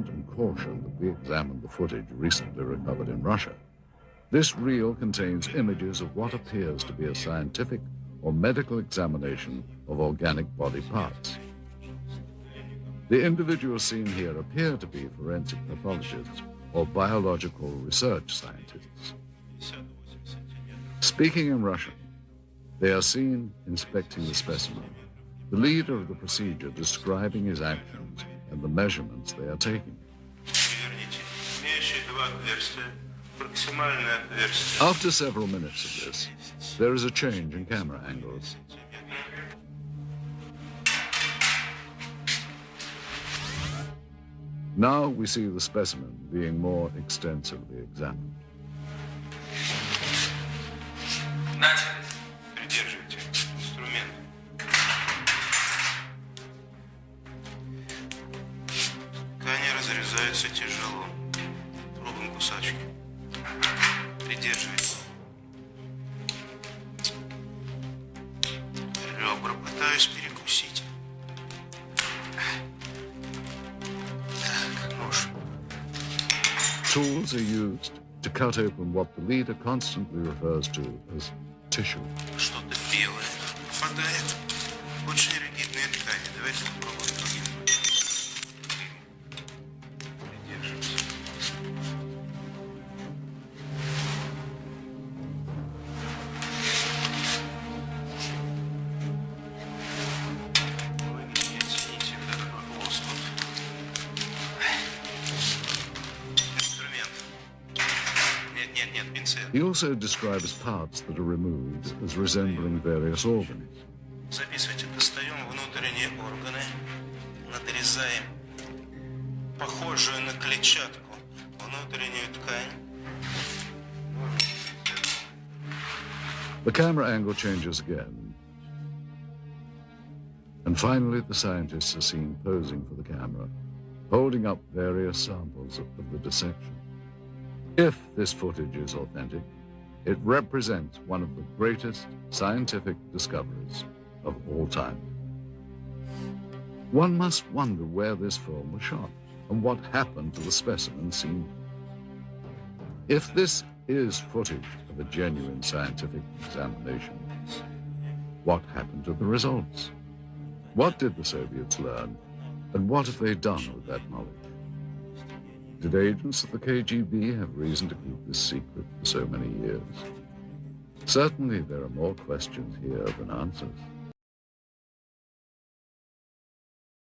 and caution that we examined the footage recently recovered in Russia. This reel contains images of what appears to be a scientific or medical examination of organic body parts. The individuals seen here appear to be forensic pathologists or biological research scientists. Speaking in Russian, they are seen inspecting the specimen, the leader of the procedure describing his actions and the measurements they are taking. After several minutes of this, there is a change in camera angles. Now we see the specimen being more extensively examined. Придерживайте инструмент. Ткани разрезаются тяжело. Пробуем кусачки. Придерживайте. Ребра пытаюсь перекусить. Так, нож. Tools are used to cut open what the leader constantly refers to as tissue. Что-то белое попадает. Очень ригидные ткани. Давайте попробуем другим. Придерживайся. Вы не оцените волос тут. Инструмент. Нет, пинцет. He also describes parts that are removed as resembling various organs. Записывайте, достаем внутренние органы, надрезаем похожую на клетчатку внутреннюю ткань. The camera angle changes again. And finally, the scientists are seen posing for the camera, holding up various samples of the dissection. If this footage is authentic, it represents one of the greatest scientific discoveries of all time. One must wonder where this film was shot and what happened to the specimen seen. If this is footage of a genuine scientific examination, what happened to the results? What did the Soviets learn, and what have they done with that knowledge? Did agents of the KGB have reason to keep this secret for so many years? Certainly there are more questions here than answers.